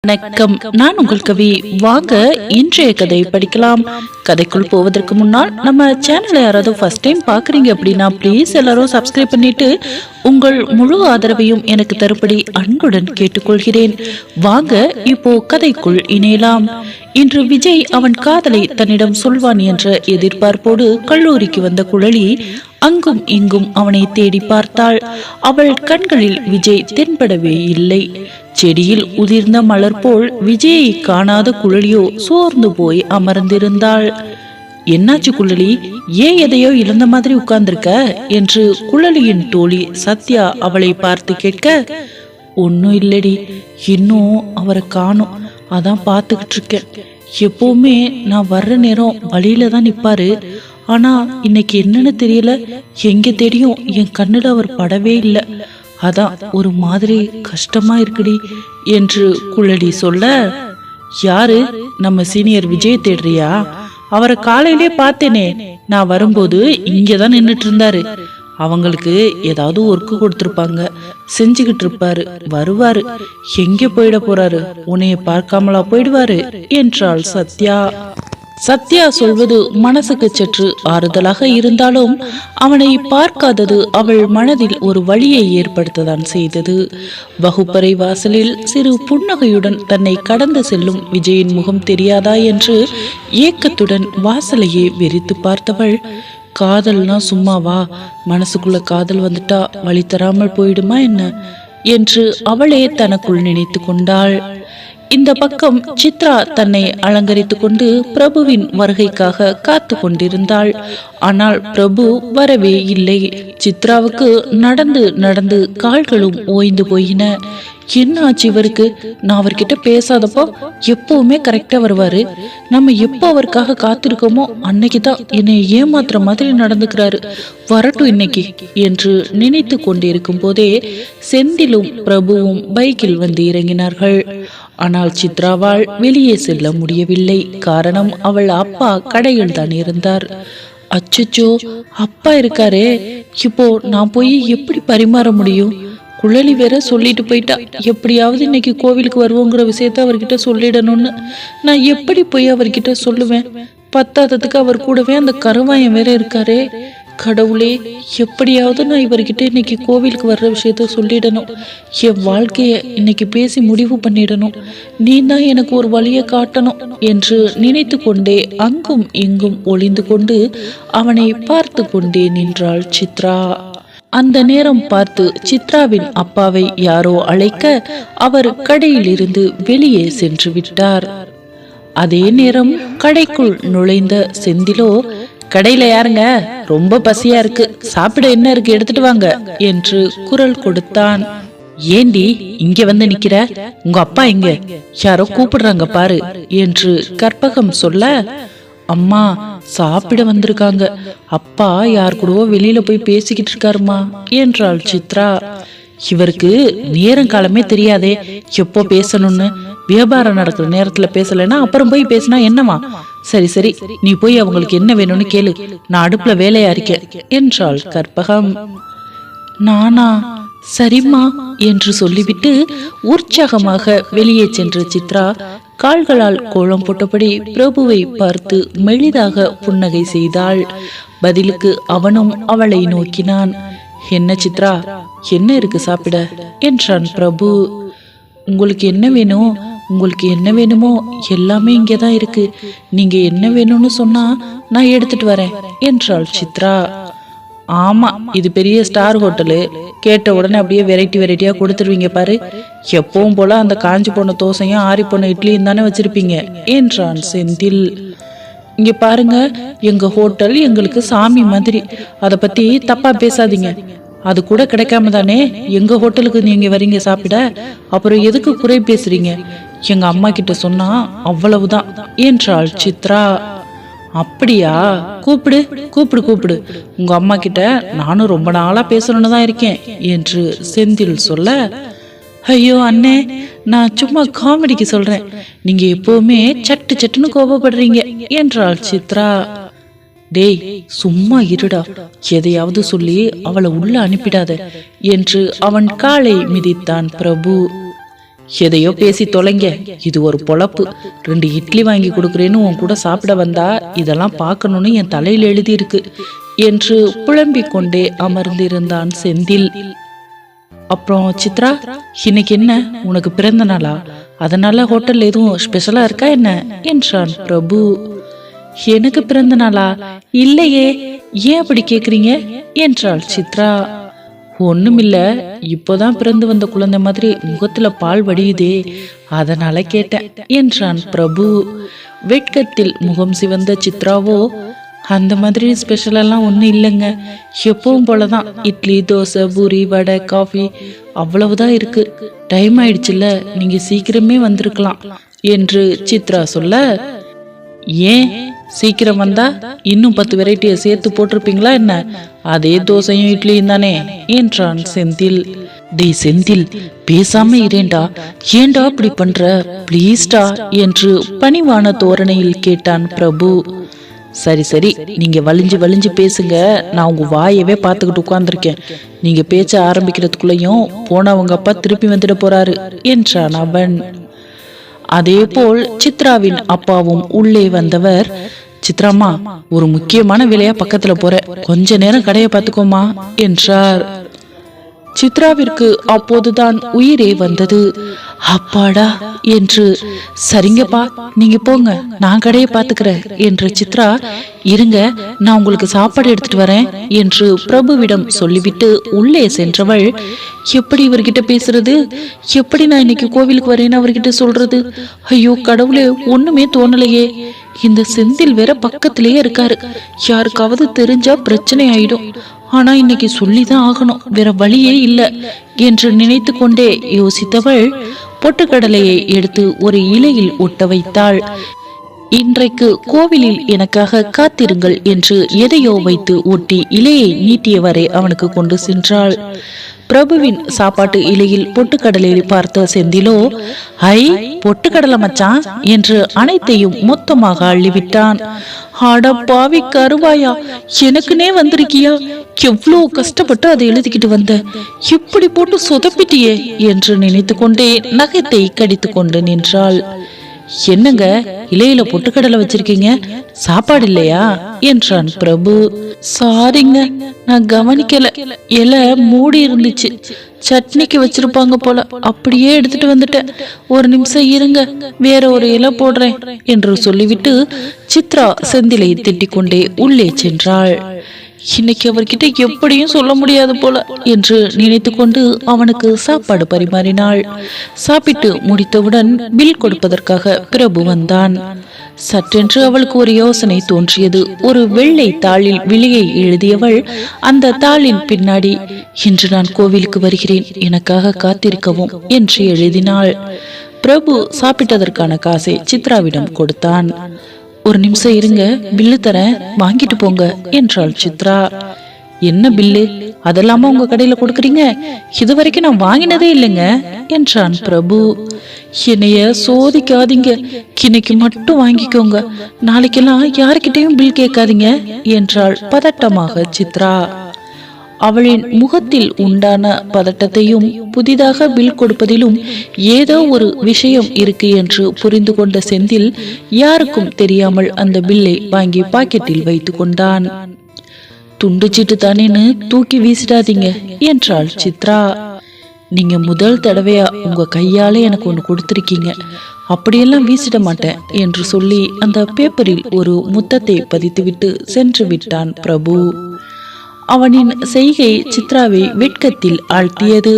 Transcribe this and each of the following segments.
வணக்கம், நான் உங்கள் கவி. வாங்க இன்றைய கதை படிக்கலாம். கதைக்குள் போவதற்கு முன்னால் நம்ம சேனலை யாராவது ஃபர்ஸ்ட் டைம் பாக்குறீங்க அப்படின்னா ப்ளீஸ் எல்லாரும் சப்ஸ்கிரைப் பண்ணிட்டு உங்கள் முழு ஆதரவையும் எனக்கு தரும்படி அன்புடன் கேட்டுக்கொள்கிறேன். வாங்க இப்போ கதைக்குள் இணையலாம். இன்று விஜய் அவன் காதலை தன்னிடம் சொல்வான் என்ற எதிர்பார்ப்போடு கல்லூரிக்கு வந்த குழலி அங்கும் இங்கும் அவனை தேடி பார்த்தாள். அவள் கண்களில் விஜய் தென்படவே இல்லை. செடியில் உதிர்ந்த மலர் போல் விஜயை காணாத குழலியோ சோர்ந்து போய் அமர்ந்திருந்தாள். என்னாச்சு குழலி, ஏன் எதையோ இழந்த மாதிரி உட்கார்ந்திருக்க என்று குழலியின் தோழி சத்யா அவளை பார்த்து கேட்க, ஒன்னும் இல்லடி, இன்னும் அவரை காணோம், அதான் பார்த்துக்கிட்டு இருக்கேன். எப்பவுமே நான் வர்ற நேரம் வழியில தான் நிப்பாரு, ஆனா இன்னைக்கு என்னன்னு தெரியல, எங்க தேடியும் என் கண்ணுல அவர் படவே இல்லை, அதான் ஒரு மாதிரி கஷ்டமா இருக்குடி என்று குழலி சொல்ல, யாரு, நம்ம சீனியர் விஜய் தேடுறியா? அவரை காலையிலே பார்த்தேனே, நான் வரும்போது இங்கதான் நின்றுட்டு இருந்தாரு. அவங்களுக்கு ஏதாவது ஒர்க்கு கொடுத்துருப்பாங்க, செஞ்சுக்கிட்டு இருப்பாரு, வருவாரு. எங்க போயிட போறாரு, உன்னைய பார்க்காமலா போயிடுவாரு என்றாள் சத்யா. சத்யா சொல்வது மனசுக்கு சற்று ஆறுதலாக இருந்தாலும் அவனை பார்க்காதது அவள் மனதில் ஒரு வலியை ஏற்படுத்ததான் செய்தது. வகுப்பறை வாசலில் சிறு புன்னகையுடன் தன்னை கடந்து செல்லும் விஜயின் முகம் தெரியாதா என்று ஏக்கத்துடன் வாசலையே வெறித்து பார்த்தவள், காதல்னா சும்மாவா, மனசுக்குள்ள காதல் வந்துட்டா வழி தராமல் போயிடுமா என்ன என்று அவளே தனக்குள் நினைத்து கொண்டாள். இந்த பக்கம் சித்ரா தன்னை அலங்கரித்துக் கொண்டு பிரபுவின் வருகைக்காக காத்து கொண்டிருந்தாள். ஆனால் பிரபு வரவே இல்லை. சித்ராவுக்கு நடந்து நடந்து கால்களும் ஓய்ந்து போயின. என்ன ஆச்சு இவருக்கு? நான் அவர்கிட்ட பேசாதப்போ எப்பவுமே கரெக்டா வருவாரு, நம்ம எப்போ அவருக்காக காத்திருக்கோமோ அன்னைக்குதான் என்னை ஏமாத்துற மாதிரி நடந்துக்கிறாரு, வரட்டும் இன்னைக்கு என்று நினைத்து கொண்டிருக்கும் போதே செந்திலும் பிரபுவும் பைக்கில் வந்து இறங்கினார்கள். ஆனால் சித்ராவால் வெளியே செல்ல முடியவில்லை. காரணம், அவள் அப்பா கடையில் தான் இருந்தார். அச்சச்சோ, அப்பா இருக்காரே, இப்போ நான் போய் எப்படி பரிமாற முடியும்? குழலி வேற சொல்லிட்டு போயிட்டா, எப்படியாவது இன்னைக்கு கோவிலுக்கு வருவோங்கிற விஷயத்த அவர்கிட்ட சொல்லிடணும்னு. நான் எப்படி போய் அவர்கிட்ட சொல்லுவேன்? பத்தாததுக்கு அவர் கூடவே அந்த கருவாயம் வேற இருக்காரே. கடவுளே, எப்படியாவது நான் இவர்கிட்ட இன்னைக்கு கோவிலுக்கு வர்ற விஷயத்த சொல்லிடணும். என் வாழ்க்கைய இன்னைக்கு பேசி முடிவு பண்ணிடணும். நீ தான் எனக்கு ஒரு வழியை காட்டணும் என்று நினைத்து கொண்டே அங்கும் இங்கும் ஒளிந்து கொண்டு அவனை பார்த்து கொண்டே நின்றாள் சித்ரா. அந்த நேரம் பார்த்து சித்ராவின் அப்பாவை யாரோ அழைக்க அவர் கடையில் இருந்து வெளியே சென்று விட்டார். அதே நேரம் கடைக்குள் நுழைந்த செந்திலோ, கடையில யாருங்க, ரொம்ப பசியா இருக்கு, சாப்பிட என்ன இருக்கு எடுத்துட்டு வாங்க என்று குரல் கொடுத்தான். ஏண்டி இங்க வந்து நிக்கிற, உங்க அப்பா எங்க, யாரோ கூப்பிடுறாங்க பாரு என்று கற்பகம் சொல்ல, அம்மா சாப்பிட வந்திருக்காங்க, அப்பா யார் கூடவோ வெளியில போய் பேசிக்கிட்டு இருக்காருமா என்றாள் சித்ரா. இவருக்கு நேரம் காலமே தெரியாதே, எப்போ பேசணும்னு. வியாபாரம் நடக்கிற நேரத்துல பேசலைன்னா அப்புறம் போய் பேசினா என்னவா? சரி சரி, நீ போய் அவங்களுக்கு என்ன வேணும்னு கேளு, நான் அடுப்புல வேலையா இருக்கேன் என்றாள் கற்பகம். நானா? சரிம்மா என்று சொல்லிவிட்டு உற்சாகமாக வெளியே சென்ற சித்ரா கால்களால் கோலம் போட்டபடி பிரபுவை பார்த்து மெளிதாக புன்னகை செய்தாள். பதிலுக்கு அவனும் அவளை நோக்கினான். என்ன சித்ரா, என்ன இருக்கு சாப்பிட என்றான் பிரபு. உங்களுக்கு என்ன வேணும்? உங்களுக்கு என்ன வேணுமோ எல்லாமே இங்கேதான் இருக்கு, நீங்க என்ன வேணும்னு சொன்னா நான் எடுத்துட்டு வரேன் என்றாள் சித்ரா. ஆமா, இது பெரிய ஸ்டார் ஹோட்டலு, கேட்ட உடனே அப்படியே வெரைட்டி வெரைட்டியா கொடுத்துருவீங்க பாரு, எப்பவும் போல அந்த காஞ்சி போன தோசையும் ஆறி போன இட்லியும் தானே வச்சிருப்பீங்க என்றான் செந்தில். இங்க பாருங்க, எங்க ஹோட்டல் எங்களுக்கு சாமி மாதிரி, அதை பத்தி தப்பா பேசாதீங்க. அது கூட கிடைக்காம தானே எங்க ஹோட்டலுக்கு நீங்க வரீங்க சாப்பிட, அப்புறம் எதுக்கு குறை பேசுறீங்க? எங்க அம்மா கிட்ட சொன்னா அவ்வளவுதான் என்றாள் சித்ரா. அப்படியா, கூப்பிடு கூப்பிடு கூப்பிடு, உங்க அம்மா கிட்ட நானும் ரொம்ப நாளா பேசணும்னு தான் இருக்கேன் என்று செந்தில் சொல்ல, ஐயோ அண்ணே, நான் சும்மா காமெடிக்கு சொல்றேன், நீங்க எப்பவுமே சட்டு சட்டுன்னு கோபப்படுறீங்க என்றாள் சித்ரா. டேய் சும்மா இருடா, எதையாவது சொல்லி அவளை உள்ள அனுப்பிடாத என்று அவன் காலை மிதித்தான் பிரபு. எதையோ பேசி தொலைங்க, இது ஒரு பொழப்பு. 2 இட்லி வாங்கி கொடுக்குறேன்னு உன் கூட சாப்பிட வந்தா இதெல்லாம் பார்க்கணும்னு என் தலையில் எழுதியிருக்கு என்று புலம்பிக் கொண்டே அமர்ந்திருந்தான் செந்தில். அப்புறம் சித்ரா, இன்னைக்கு என்ன உனக்கு பிறந்த நாளா? அதனால ஹோட்டல் எதுவும் ஸ்பெஷலா இருக்கா என்ன என்றான் பிரபு. எனக்கு பிறந்த நாளா? இல்லையே, ஏன் அப்படி கேக்குறீங்க என்றாள் சித்ரா. ஒண்ணுமில்ல, இப்போதான் பிறந்து வந்த குழந்தை மாதிரி முகத்துல பால் வடியுதே, அதனால கேட்டேன் என்றான் பிரபு. வெட்கத்தில் முகம் சிவந்த சித்ராவோ, அந்த மாதிரி ஸ்பெஷல் எல்லாம் ஒன்றும் இல்லைங்க, எப்பவும் போலதான், இட்லி தோசை பூரி வடை காஃபி அவ்வளவுதான் இருக்கு. டைம் ஆயிடுச்சுல்ல, நீங்க சீக்கிரமே வந்திருக்கலாம் என்று சித்ரா சொல்ல, ஏன் சீக்கிரம் வந்தா இன்னும் 10 வெரைட்டியை சேர்த்து போட்டிருப்பீங்களா என்ன? அதே தோசையும் இட்லியும் தானே என்றான் செந்தில். டேய் செந்தில், பேசாம இரேண்டா, ஏண்டா அப்படி பண்ற, பிளீஸ்டா என்று பணிவான தோரணையில் கேட்டான் பிரபு. சரி சரி, நீங்க வலிஞ்சு வலிஞ்சு பேசுங்க, நான் உங்க வாயவே பார்த்துக்கிட்டு உட்கார்ந்துருக்கேன். நீங்க பேச்ச ஆரம்பிக்கிறதுக்குள்ளயும் போனவங்க அப்பா திருப்பி வந்துட போறாரு என்றான் அவன். அதே போல் சித்ராவின் அப்பாவும் உள்ளே வந்தவர், சித்ராமா, ஒரு முக்கியமான வேலையா பக்கத்துல போற, கொஞ்ச நேரம் கடையை பார்த்துக்கோமா என்றார். சித்ராவிற்கு அப்போதுதான் உயிரே வந்தது. அப்பாடா என்று, சரிங்கப்பா நீங்க போங்க, நான் கடையை பாத்துக்கிறேன் என்று சித்ரா, இருங்க நான் உங்களுக்கு சாப்பாடு எடுத்துட்டு வரேன் என்று பிரபுவிடம் சொல்லிவிட்டு உள்ளே சென்றவள், எப்படி இவர்கிட்ட பேசுறது, எப்படி நான் இன்னைக்கு கோவிலுக்கு வரேன்னு அவர்கிட்ட சொல்றது, ஐயோ கடவுளே, ஒண்ணுமே தோணலையே, இந்த செந்தில் வேற பக்கத்திலேயே இருக்காரு, யாருக்காவது தெரிஞ்சா பிரச்சனை ஆயிடும், ஆனா இன்னைக்கு சொல்லிதான் ஆகணும், வேற வழியே இல்லை என்று நினைத்து கொண்டே யோசித்தவள் பொட்டுக்கடலையை எடுத்து ஒரு இலையில் ஒட்ட வைத்தாள். இன்றைக்கு கோவிலில் எனக்காக காத்திருங்கள் என்று எதையோ வைத்து ஒட்டி இலையை நீட்டியவரை அவனுக்கு கொண்டு சென்றாள். பிரபுவின் சாப்பாட்டு இலையில் பொட்டுக்கடலை பார்த்த செந்திலோ, ஐ பொட்டுக்கடலை மச்சான் என்று அனைத்தையும் மொத்தமாக அள்ளிவிட்டான். ஆட பாவி கருவாயா, எனக்குனே வந்திருக்கியா, எவ்வளோ கஷ்டப்பட்டு அதை எழுதிக்கிட்டு வந்த, இப்படி போட்டு சொதப்பிட்டியே என்று நினைத்து கொண்டே நகைத்தை கடித்து கொண்டு நின்றாள். என்னங்க இலையில பொட்டுக்கடலை வச்சிருக்கீங்க, சாப்பாடு இல்லையா என்றான் பிரபு. சாரிங்க, நான் கவனிக்கல, இலை மூடி இருந்துச்சு, சட்னிக்கு வச்சிருப்பாங்க போல, அப்படியே எடுத்துட்டு வந்துட்டேன், ஒரு நிமிஷம் இருங்க, வேற ஒரு இலை போடுறேன் என்று சொல்லிவிட்டு சித்ரா செந்திலை திட்டிக் கொண்டே உள்ளே சென்றாள். இன்னைக்கு அவர்கிட்ட எப்படியும் சொல்ல முடியாது போல என்று நினைத்து கொண்டு அவனுக்கு சாப்பாடு பரிமாறினாள். சாப்பிட்டு முடித்தவுடன் பில் கொடுப்பதற்காக பிரபு வந்தான். சற்றென்று அவளுக்கு ஒரு யோசனை தோன்றியது. ஒரு வெள்ளை தாளில் விலையை எழுதியவள் அந்த தாளின் பின்னாடி, இன்று நான் கோவிலுக்கு வருகிறேன், எனக்காக காத்திருக்கவும் என்று எழுதினாள். பிரபு சாப்பிட்டதற்கான காசை சித்ராவிடம் கொடுத்தான். ஒரு நிமிஷம் இருங்க, பில்லு தரேன், வாங்கிட்டு போங்க என்றாள் சித்ரா. என்ன பில்லு, அதெல்லாம உங்க கடையில கொடுக்குறீங்க, இது வரைக்கும் நான் வாங்கினதே இல்லைங்க என்றான் பிரபு. என்னைய சோதிக்காதீங்க, இன்னைக்கு மட்டும் வாங்கிக்கோங்க, நாளைக்கெல்லாம் யாருக்கிட்டையும் பில் கேட்காதீங்க என்றாள் பதட்டமாக சித்ரா. அவளின் முகத்தில் உண்டான பதட்டத்தையும் புதிதாக பில் கொடுப்பதிலும் ஏதோ ஒரு விஷயம் இருக்கு என்று புரிந்து கொண்ட செந்தில் யாருக்கும் தெரியாமல் அந்த பில்லை வாங்கி பாக்கெட்டில் வைத்து கொண்டான். துண்டு சீட்டு தானேன்னு தூக்கி வீசிடாதீங்க என்றாள் சித்ரா. நீங்க முதல் தடவையா உங்க கையால எனக்கு ஒன்று கொடுத்திருக்கீங்க, அப்படியெல்லாம் வீசிட மாட்டேன் என்று சொல்லி அந்த பேப்பரில் ஒரு முத்தத்தை பதித்துவிட்டு சென்று விட்டான் பிரபு. அவனின் செய்கை சித்ராவை வெட்கத்தில் ஆழ்த்தியது.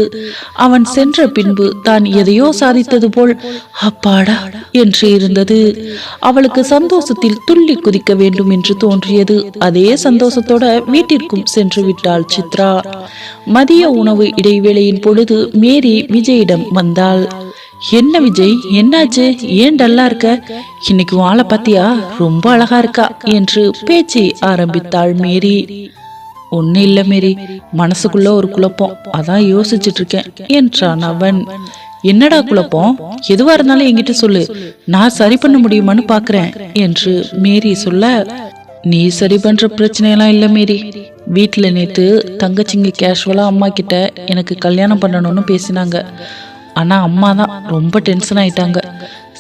அவன் சென்ற பின்பு தான் எதையோ சாதித்தது போல் அப்பாடா என்று இருந்தது. அவளுக்கு சந்தோஷத்தில் துள்ளி குதிக்க வேண்டும் என்று தோன்றியது. அதே சந்தோஷத்தோட வீட்டிற்கும் சென்று விட்டாள் சித்ரா. மதிய உணவு இடைவேளையின் பொழுது மேரி விஜயிடம் வந்தாள். என்ன விஜய், என்னாச்சு, ஏன் டல்லா இருக்க, இன்னைக்கு ஆளை பாத்தியா, ரொம்ப அழகா இருக்கா என்று பேச்சை ஆரம்பித்தாள் மேரி. ஒண்ணு இல்ல மேரி, மனசுக்குள்ள ஒரு குழப்பம், அதான் யோசிச்சுட்டு இருக்கேன் என்றான் அவன். என்னடா குழப்பம், எதுவா இருந்தாலும் என்கிட்ட சொல்லு, நான் சரி பண்ண முடியுமான்னு பாக்குறேன் என்று மேரி சொல்ல, நீ சரி பண்ற பிரச்சனையெல்லாம் இல்ல மேரி, வீட்டுல நேத்து தங்கச்சிங்க கேஷுவலா அம்மா கிட்ட எனக்கு கல்யாணம் பண்ணணும்னு பேசினாங்க, ஆனா அம்மா தான் ரொம்ப டென்ஷன் ஆயிட்டாங்க.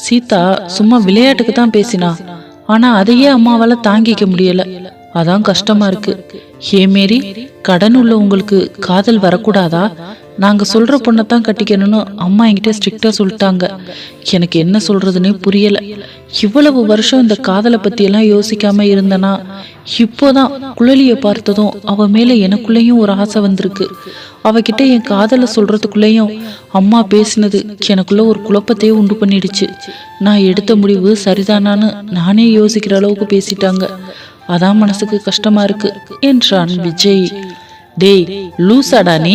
சீதா சும்மா விளையாட்டுக்கு தான் பேசினா, ஆனா அதையே அம்மாவால தாங்கிக்க முடியல. அதான் கஷ்டமா இருக்கு. ஏ மேரி, கடன் உள்ள உங்களுக்கு காதல் வரக்கூடாதா? நாங்க சொல்ற பொண்ணத்தான் கட்டிக்கணும்னு அம்மா என்கிட்ட ஸ்ட்ரிக்டா சொல்லிட்டாங்க. எனக்கு என்ன சொல்றதுன்னே புரியல. இவ்வளவு வருஷம் இந்த காதலை பத்தி எல்லாம் யோசிக்காம இருந்தனா, இப்போதான் குழலிய பார்த்ததும் அவ மேல எனக்குள்ளேயும் ஒரு ஆசை வந்திருக்கு. அவகிட்ட என் காதலை சொல்றதுக்குள்ளேயும் அம்மா பேசினது எனக்குள்ள ஒரு குழப்பத்தையே உண்டு பண்ணிடுச்சு. நான் எடுத்த முடிவு சரிதானான்னு நானே யோசிக்கிற அளவுக்கு பேசிட்டாங்க. அதான் மனசுக்கு கஷ்டமா இருக்கு என்றான் விஜய். டேய் லூசாடா நீ,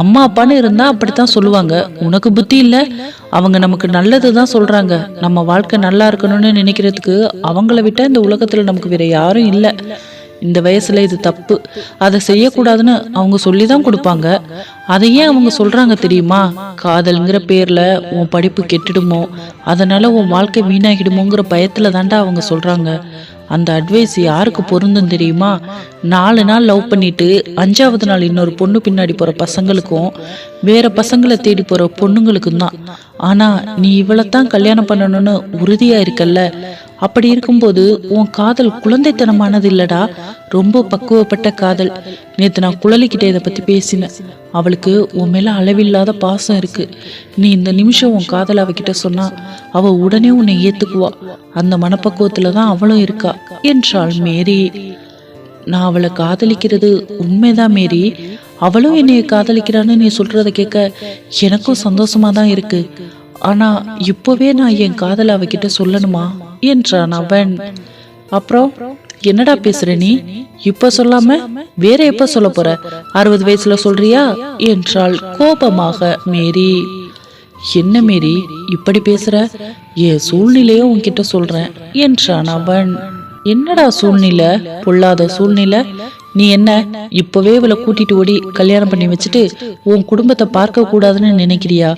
அம்மா அப்பான்னு இருந்தா அப்படித்தான் சொல்லுவாங்க. உனக்கு புத்தி இல்ல? அவங்க நமக்கு நல்லதுதான் சொல்றாங்க. நம்ம வாழ்க்கை நல்லா இருக்கணும்னு நினைக்கிறதுக்கு அவங்கள விட்டா இந்த உலகத்துல நமக்கு வேற யாரும் இல்ல. இந்த வயசுல இது தப்பு, அதை செய்யக்கூடாதுன்னு அவங்க சொல்லிதான் கொடுப்பாங்க. அதையே அவங்க சொல்றாங்க தெரியுமா? காதல்ங்கிற பேர்ல உன் படிப்பு கெட்டுடுமோ, அதனால உன் வாழ்க்கை வீணாகிடுமோங்கிற பயத்துல தாண்டா அவங்க சொல்றாங்க. அந்த அட்வைஸ் யாருக்கு பொருந்தும் தெரியுமா? 4 நாள் லவ் பண்ணிட்டு 5வது நாள் இன்னொரு பொண்ணு பின்னாடி போற பசங்களுக்கும் வேற பசங்களை தேடி போற பொண்ணுங்களுக்கும் தான். ஆனா நீ இவளைத்தான் கல்யாணம் பண்ணணும்னு உறுதியா இருக்கல்ல. அப்படி இருக்கும்போது உன் காதல் குழந்தைத்தனமானது இல்லடா, ரொம்ப பக்குவப்பட்ட காதல். நேத்து நான் குழலிக்கிட்ட இதை பத்தி பேசினேன். அவளுக்கு உன் மேல அளவில்லாத பாசம் இருக்கு. நீ இந்த நிமிஷம் உன் காதல் அவகிட்ட சொன்னா அவ உடனே உன்னை ஏத்துக்குவா. அந்த மனப்பக்குவத்துலதான் அவளும் இருக்கா என்றாள் மேரி. நான் அவளை காதலிக்கிறது உண்மைதான் மேரி. அவளும் என்னைய காதலிக்கிறான்னு நீ சொல்றத கேட்க எனக்கும் சந்தோஷமா தான் இருக்கு. ஆனா இப்பவே நான் என் காதலை அவகிட்ட சொல்லணுமா என்றான் அவன். அப்புறம் என்னடா பேசுற நீ? இப்ப சொல்லாம வேற எப்ப சொல்ல போற? 60 வயசுல சொல்றியா என்றாள் கோபமாக மேரி. என்ன மேரி இப்படி பேசுற? என் சூழ்நிலையோ உன்கிட்ட சொல்றேன் என்றான் அவன். என்னடா சூழ்நிலை? பொல்லாத சூழ்நிலை. நீ என்ன இப்பவே இவளை கூட்டிட்டு ஓடி கல்யாணம் பண்ணி வச்சுட்டு உன் குடும்பத்தை பார்க்க கூடாதுன்னு நினைக்கிறியா?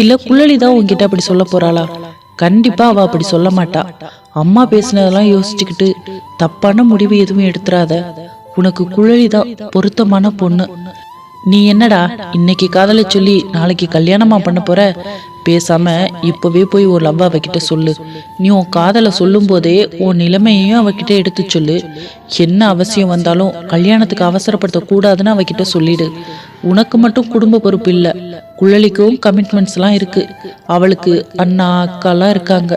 இல்ல குழலிதான் உன்கிட்ட அப்படி சொல்ல போறாளா? கண்டிப்பா அவ அப்படி சொல்ல மாட்டா. அம்மா பேசினதெல்லாம் யோசிச்சுக்கிட்டு தப்பான முடிவு எதுவும் எடுத்துறாத. உனக்கு குழலிதான் பொருத்தமான பொண்ணு. நீ என்னடா இன்னைக்கு காதலை சொல்லி நாளைக்கு கல்யாணமா பண்ண போற? பேசாம இப்பவே போய் ஒரு லவ் அவகிட்ட சொல்லு. நீ உன் காதலை சொல்லும் போதே உன் நிலைமையையும் அவகிட்ட எடுத்து சொல்லு. என்ன அவசியம் வந்தாலும் கல்யாணத்துக்கு அவசரப்படுத்த கூடாதுன்னு அவகிட்ட சொல்லிடு. உனக்கு மட்டும் குடும்ப பொறுப்பு இல்ல, குழலிக்கும் கமிட்மெண்ட்ஸ் எல்லாம் இருக்கு. அவளுக்கு அண்ணா அக்காலாம் இருக்காங்க.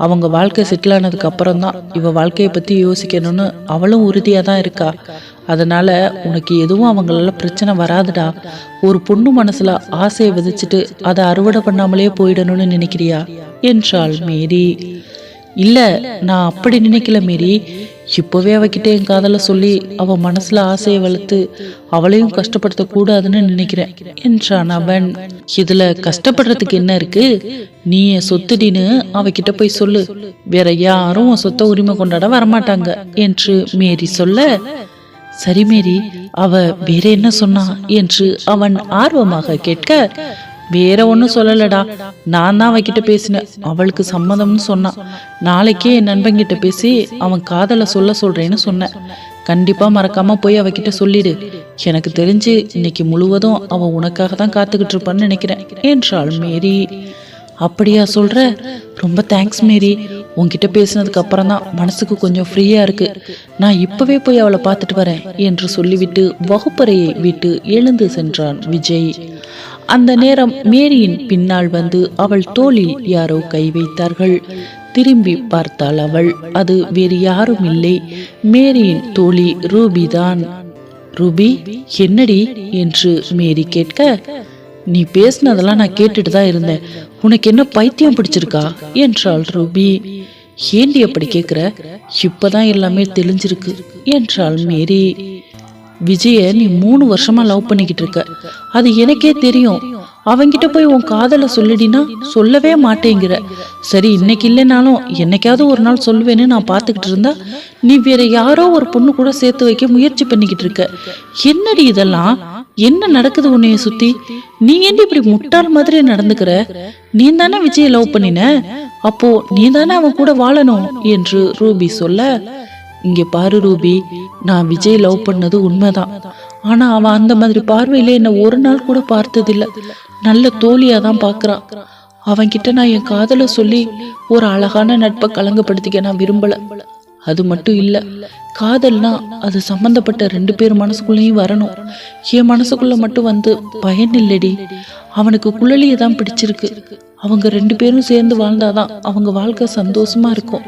அவங்க வாழ்க்கை செட்டில் ஆனதுக்கு அப்புறம் தான் இவ வாழ்க்கையை பத்தி யோசிக்கணும்னு அவளும் உறுதியா தான் இருக்கா. அதனால உனக்கு எதுவும் அவங்களால பிரச்சனை வராதுடா. ஒரு பொண்ணு மனசுல ஆசையை விதைச்சிட்டு அதை அறுவடை பண்ணாமலே போயிடணும்னு நினைக்கிறியா என்றாள் மேரி. இல்ல நான் அப்படி நினைக்கல மேரி. இப்பவே அவகிட்ட என் காதலை சொல்லி அவ மனசுல ஆசையை வளர்த்து அவளையும் கஷ்டப்படுத்த கூடாதுன்னு நினைக்கிறேன் என்றான் அவன். இதுல கஷ்டப்படுறதுக்கு என்ன இருக்கு? நீ என் சொத்துடின்னு அவகிட்ட போய் சொல்லு. வேற யாரும் உன் சொத்தை உரிமை கொண்டாட வரமாட்டாங்க என்று மேரி சொல்ல, சரி மேரி, அவ வேற என்ன சொன்னா என்று அவன் ஆர்வமாக கேட்க, வேற ஒன்னும் சொல்லலடா, நான் தான் அவகிட்ட பேசினேன். அவளுக்கு சம்மதம்னு சொன்னான். நாளைக்கே என் நண்பன்கிட்ட பேசி அவன் காதலை சொல்றேன்னு சொன்னேன். கண்டிப்பா மறக்காம போய் அவகிட்ட சொல்லிடு. எனக்கு தெரிஞ்சு இன்னைக்கு முழுவதும் அவ உனக்காக தான் காத்துக்கிட்டு இருப்பான்னு நினைக்கிறேன் என்றாள் மேரி. அப்படியா சொல்ற? ரொம்ப தேங்க்ஸ் மேரி. உன்கிட்ட பேசினதுக்கு அப்புறம் தான் மனசுக்கு கொஞ்சம் ஃப்ரீயா இருக்கு. நான் இப்பவே போய் அவளை பார்த்துட்டு வரேன் என்று சொல்லிவிட்டு வகுப்பறையை விட்டு எழுந்து சென்றான் விஜய். அந்த நேரம் மேரியின் பின்னால் வந்து அவள் தோளில் யாரோ கை வைத்தார்கள். திரும்பி பார்த்தாள் அவள். அது வேறு யாரும் இல்லை, மேரியின் தோழி ரூபி தான். ரூபி, என்னடி என்று மேரி கேட்க, நீ பேசினதெல்லாம் நான் கேட்டுட்டு தான் இருந்தேன். உனக்கு என்ன பைத்தியம் பிடிச்சிருக்கா என்றாள் ரூபி. ஏண்டி அப்படி கேக்குற? இப்பதான் எல்லாமே தெளிஞ்சிருக்கு என்றாள் மேரி. விஜய நீ 3 வருஷமா லவ் பண்ணிக்கிட்டு இருக்க, அது எனக்கே தெரியும். அவங்கிட்ட போய் உன் காதலை சொல்லிடினா சொல்லவே மாட்டேங்கிற. சரி, இன்னைக்கு இல்லைனாலும் என்னைக்காவது ஒரு நாள் சொல்லுவேன்னு நான் பார்த்துக்கிட்டு இருந்தா நீ வேற யாரோ ஒரு பொண்ணு கூட சேர்த்து வைக்க முயற்சி பண்ணிக்கிட்டு இருக்க. என்னடி இதெல்லாம்? என்ன நடக்குது உன்னைய சுத்தி? நீ ஏண்டி இப்படி முட்டாள் மாதிரி நடந்துக்கிற? நீ தானே விஜய லவ் பண்ணின, அப்போ நீ தானே அவன் கூட வாழணும் என்று ரூபி சொல்ல, இங்க பாரு ரூபி, நான் விஜய் லவ் பண்ணது உண்மைதான். ஆனா அவன் அந்த மாதிரி பார்வையில என்ன ஒரு நாள் கூட பார்த்ததில்ல. நல்ல தோழியா தான் பாக்குறான். அவன்கிட்ட நான் என் காதலை சொல்லி ஒரு அழகான நட்பை கலங்கப்படுத்திக்க நான் விரும்பல. அது மட்டும் இல்ல, காதல்னா அது சம்பந்தப்பட்ட 2 பேர் மனசுக்குள்ளேயும் வரணும். என் மனசுக்குள்ள மட்டும் வந்து பயன் இல்லடி. அவனுக்கு குழலியை தான் பிடிச்சிருக்கு. அவங்க 2 பேரும் சேர்ந்து வாழ்ந்தாதான் அவங்க வாழ்க்கை சந்தோஷமா இருக்கும்.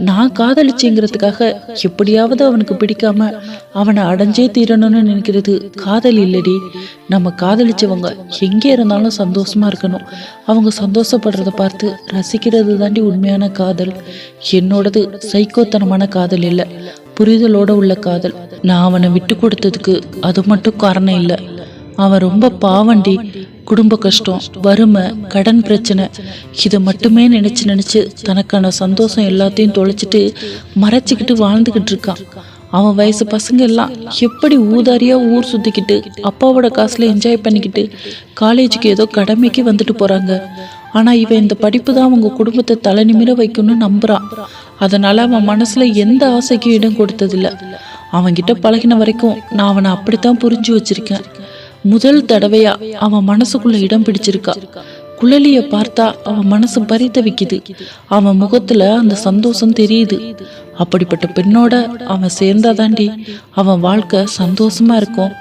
நான் காதலிச்சேங்கிறதுக்காக எப்படியாவது அவனுக்கு பிடிக்காம அவனை அடைஞ்சே தீரணும்னு நினைக்கிறது காதல் இல்லடி. நம்ம காதலிச்சவங்க எங்கே இருந்தாலும் சந்தோஷமா இருக்கணும். அவங்க சந்தோஷப்படுறத பார்த்து ரசிக்கிறது தாண்டி உண்மையான காதல். என்னோடது சைக்கோத்தனமான காதல் இல்லை, புரிதலோட உள்ள காதல். நான் அவனை விட்டு கொடுத்ததுக்கு அது மட்டும் காரணம் இல்லை. அவன் ரொம்ப பாவண்டி. குடும்ப கஷ்டம், வறுமை, கடன் பிரச்சனை, இதை மட்டுமே நினைச்சு தனக்கான சந்தோஷம் எல்லாத்தையும் தொலைச்சிட்டு மறைச்சிக்கிட்டு வாழ்ந்துக்கிட்டு இருக்கான். அவன் வயசு பசங்க எல்லாம் எப்படி ஊதாரியா ஊர் சுத்திக்கிட்டு அப்பாவோட காசுல என்ஜாய் பண்ணிக்கிட்டு காலேஜுக்கு ஏதோ கடமைக்கு வந்துட்டு போறாங்க. ஆனா இவன் இந்த படிப்பு தான் அவங்க குடும்பத்தை தலை நிமிர வைக்கணும்னு நம்புறான். அதனால அவன் மனசுல எந்த ஆசைக்கும் இடம் கொடுத்ததில்ல. அவன்கிட்ட பழகின வரைக்கும் நான் அவனை அப்படித்தான் புரிஞ்சு வச்சிருக்கேன். முதல் தடவையா அவன் மனசுக்குள்ள இடம் பிடிச்சிருக்கா. குழலிய பார்த்தா அவன் மனசு பரிதவிக்குது. அவன் முகத்துல அந்த சந்தோஷம் தெரியுது. அப்படிப்பட்ட பெண்ணோட அவன் சேர்ந்தாதாண்டி அவன் வாழ்க்கை சந்தோஷமா இருக்கும்.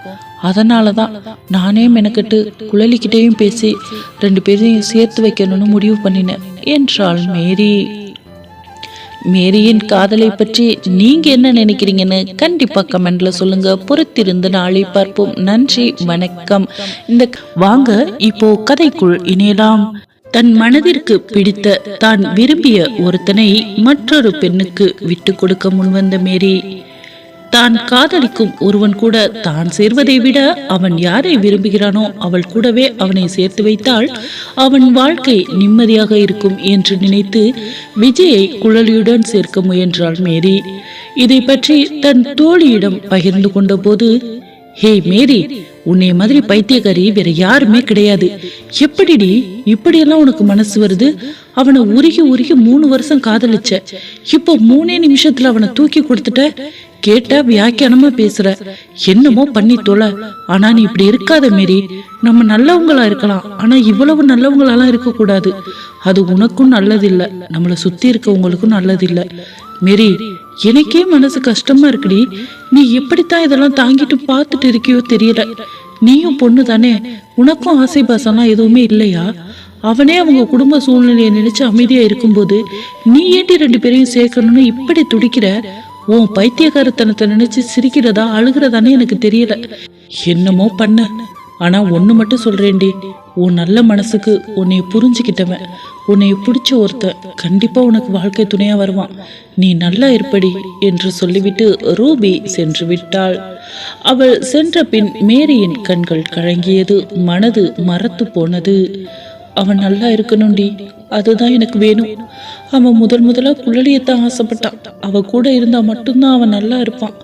அதனாலதான் நானே மெனக்கட்டு குழலிக்கிட்டையும் பேசி 2 பேரையும் சேர்த்து வைக்கணும்னு முடிவு பண்ணினேன் என்றாள் மேரி. மேரியின் காதலை பற்றி நீங்க என்ன நினைக்கிறீங்கன்னு கண்டிப்பா கமெண்ட்ல சொல்லுங்க. பொறுத்திருந்து நாளை பார்ப்போம். நன்றி, வணக்கம். வாங்க இப்போ கதைக்குள் இணையலாம். தன் மனதிற்கு பிடித்த தான் விரும்பிய ஒருத்தனை மற்றொரு பெண்ணுக்கு விட்டு கொடுக்க முன்வந்த மேரி. தான் காதலிக்கும் ஒருவன் கூட தான் சேர்வதை விட அவன் யாரை விரும்புகிறானோ அவள் கூடவே அவனை சேர்த்து வைத்தால் அவன் வாழ்க்கை நிம்மதியாக இருக்கும் என்று நினைத்து விஜயை குழலியுடன் சேர்க்க முயன்றாள் மேரி. இதை பற்றி தன் தோழியிடம் பகிர்ந்து கொண்ட போது, ஹே மேரி, உன்னை மாதிரி பைத்தியக்காரி வேற யாருமே கிடையாது. எப்படிடி இப்படியெல்லாம் உனக்கு மனசு வருது? அவனை உருகி 3 வருஷம் காதலிச்ச, இப்போ 3 நிமிஷத்துல அவனை தூக்கி கொடுத்துட்ட. கேட்டா வியாக்கியானமா பேசுற, என்னமோ பண்ணி தொலை. ஆனா நீ இப்படி இருக்காத மேரி. நம்ம நல்லவங்களா இருக்கலாம், ஆனா இவ்வளவு நல்லவங்களாலாம் இருக்க கூடாது. அது உனக்கும் நல்லதில்லை, நம்மளை சுத்தி இருக்கவங்களுக்கும் நல்லதில்லை. மேரி, எனக்கே மனசு கஷ்டமா இருக்குடி. நீ எப்படித்தான் இதெல்லாம் தாங்கிட்டு பார்த்துட்டு இருக்கியோ தெரியல. நீயும் பொண்ணு தானே, உனக்கும் ஆசை பாசம்லாம் எதுவுமே இல்லையா? அவனே அவங்க குடும்ப சூழ்நிலையை நினைச்சு அமைதியா இருக்கும்போது நீ ஏட்டி 2 பேரையும் சேர்க்கணும்னு இப்படி துடிக்கிற? உன் பைத்தியக்காரத்தனத்தை நினைச்சு சிரிக்கிறதா அழுகிறதானே எனக்கு தெரியல. என்னமோ பண்ண. ஆனா ஒண்ணு மட்டும் சொல்றேன்டி, உன் நல்ல மனசுக்கு உன்னைய புரிஞ்சுக்கிட்டவன், உன்னைய பிடிச்ச ஒருத்தன் கண்டிப்பா உனக்கு வாழ்க்கை துணையா வருவான். நீ நல்லா இருப்படி என்று சொல்லிவிட்டு ரூபி சென்று விட்டாள். அவள் சென்ற பின் மேரியின் கண்கள் கலங்கியது, மனது மரத்து போனது. அவன் நல்லா இருக்கணும்டி, அதுதான் எனக்கு வேணும். அவன் முதலா குழலியத்தான் ஆசைப்பட்டான். அவ கூட இருந்தா மட்டும்தான் அவன் நல்லா இருப்பான்.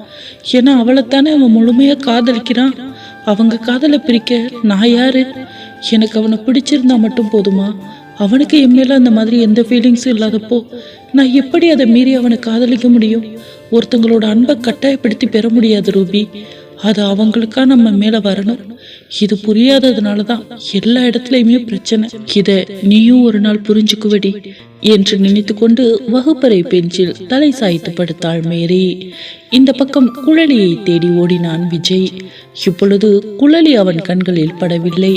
ஏன்னா அவளைத்தானே அவன் முழுமையா காதலிக்கிறான். அவங்க காதலை பிரிக்க நான் யாரு? எனக்கு அவனை பிடிச்சிருந்தா மட்டும் போதுமா? அவனுக்கு என் மேல அந்த மாதிரி எந்த ஃபீலிங்ஸும் இல்லாதப்போ நான் எப்படி அதை மீறி அவனை காதலிக்க முடியும்? ஒருத்தங்களோட அன்பை கட்டாயப்படுத்தி பெற முடியாது ரூபி. அது அவங்களுக்கா நம்ம மேல வரணும். இது புரியாததுனாலதான் எல்லா இடத்துலயுமே பிரச்சனை. இத நீயும் ஒரு நாள் புரிஞ்சுக்குவடி என்று நினைத்து கொண்டு வகுப்பறை பெஞ்சில் தலை சாய்த்து படுத்தாள் மேரி. இந்த பக்கம் குழலியை தேடி ஓடினான் விஜய். இப்பொழுது குழலி அவன் கண்களில் படவில்லை.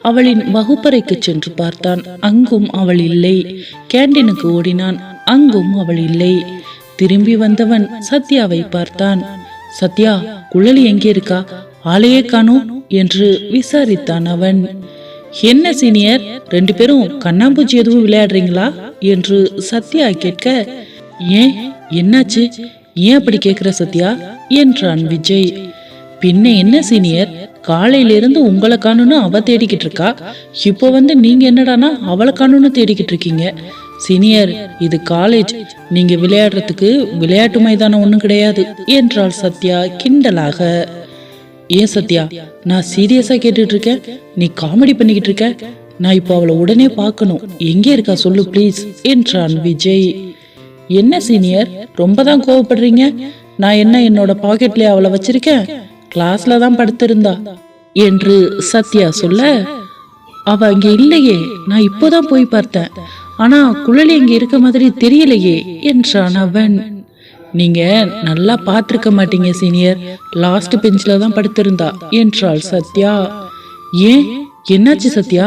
அவளின் வகுப்பறைக்கு சென்று பார்த்தான், அங்கும் அவள் இல்லை. கேண்டீனுக்கு ஓடினான், அங்கும் அவள் இல்லை. திரும்பி வந்தவன் சத்யாவை பார்த்தான். சத்யா, குழலி எங்கே இருக்கா? ஆளையே காணோம் என்று விசாரித்தான் அவன். என்ன சீனியர், 2 பேரும் கண்ணாம்பூச்சி எதுவும் விளையாடுறீங்களா என்று சத்யா கேட்க, ஏன் என்னாச்சு, ஏன் அப்படி கேக்குற சத்யா என்றான் விஜய். பின்ன என்ன சீனியர், காலையிலிருந்து உங்களை காணும்னு அவ தேடிக்கிட்டு இருக்கா, இப்போ வந்து நீங்க என்னடானா அவளை காணும்னு தேடிக்கிட்டு இருக்கீங்க. சீனியர், இது காலேஜ், நீங்க விளையாடுறதுக்கு விளையாட்டு மைதானம் ஒண்ணும் கிடையாது என்றாள் சத்யா கிண்டலாக. ஏன் சத்யா, நான் சீரியஸா கேட்டுட்டு இருக்கேன், நீ காமெடி பண்ணிக்கிட்டு இருக்க. நான் இப்போ அவளை உடனே பார்க்கணும், எங்கே இருக்கா சொல்லு ப்ளீஸ் என்றான் விஜய். என்ன சீனியர், ரொம்ப தான் கோவப்படுறீங்க? நான் என்ன என்னோட பாக்கெட்லயே அவளை வச்சிருக்கேன்? கிளாஸ்ல தான் படுத்திருந்தா என்று சத்யா சொல்ல, அவ அங்க இல்லையே, நான் இப்போதான் போய் பார்த்தேன். ஆனா குழலி இங்க இருக்க மாதிரி தெரியலையே என்றான் அவன். நீங்க நல்லா பார்த்திருக்க மாட்டீங்க சீனியர், லாஸ்ட் பெஞ்ச்ல தான் படுத்திருந்தா என்றாள் சத்யா. ஏன், என்னாச்சு சத்யா,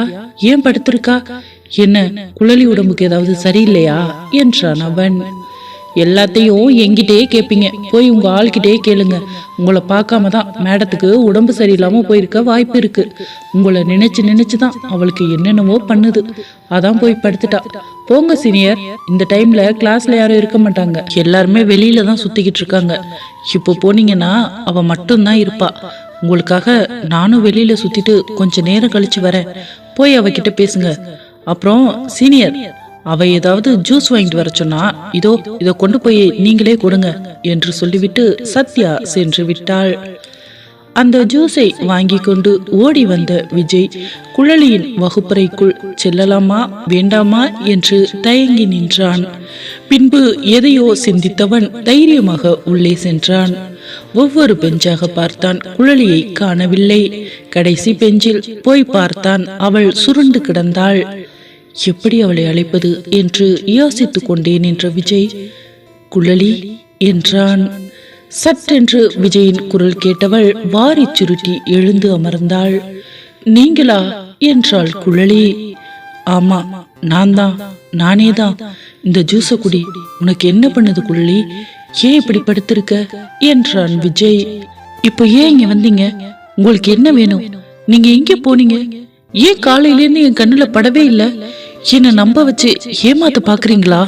ஏன் படுத்திருக்கா? என்ன, குழலி உடம்புக்கு ஏதாவது சரியில்லையா என்றான் அவன். எல்லாத்தையும் என்கிட்டயே கேட்பீங்க, போய் உங்க ஆள்கிட்டயே கேளுங்க. உங்களை பார்க்காம தான் மேடத்துக்கு உடம்பு சரியில்லாம போயிருக்க வாய்ப்பு இருக்கு. உங்களை நினைச்சுதான் அவளுக்கு என்னென்னவோ பண்ணுது, அதான் போய் படுத்துட்டா. போங்க சீனியர், இந்த டைம்ல கிளாஸ்ல யாரும் இருக்க மாட்டாங்க, எல்லாருமே வெளியில தான் சுத்திக்கிட்டு இருக்காங்க. இப்போ போனீங்கன்னா அவ மட்டும்தான் இருப்பா. உங்களுக்காக நானும் வெளியில சுத்திட்டு கொஞ்ச நேரம் கழிச்சு வரேன், போய் அவகிட்ட பேசுங்க. அப்புறம் சீனியர், அவ ஏதாவது ஜூஸ் வாங்கிட்டு வர சொன்னா இதை கொண்டு போய் நீங்களே கொடுங்க என்று சொல்லிவிட்டு சத்யா சென்று விட்டாள். அந்த ஜூஸை வாங்கி கொண்டு ஓடி வந்த விஜய் குழலியின் வகுப்பறைக்குள் செல்லலாமா வேண்டாமா என்று தயங்கி நின்றான். பின்பு எதையோ சிந்தித்தவன் தைரியமாக உள்ளே சென்றான். ஒவ்வொரு பெஞ்சாக பார்த்தான், குழலியை காணவில்லை. கடைசி பெஞ்சில் போய் பார்த்தான், அவள் சுருண்டு கிடந்தாள். எப்படி அவளை அழைப்பது என்று யோசித்துக் கொண்டே நின்ற விஜய், குழலி என்றான். சட்டென்று விஜயின் குரல் கேட்டவள் வாரி சுருட்டி எழுந்து அமர்ந்தாள். நீங்களா என்றாள் குழலி. ஆமா, நானே தான். இந்த ஜூஸ குடி, உனக்கு என்ன பண்ணுது குழலி, ஏன் இப்படி படுத்திருக்க என்றான் விஜய். இப்ப ஏன் இங்க வந்தீங்க, உங்களுக்கு என்ன வேணும், நீங்க எங்க போனீங்க, ஏன் காலையிலேருந்து என் கண்ணுல படவே இல்லை, என்ன நம்ப வச்சு ஏமாத்த பாக்குறீங்களா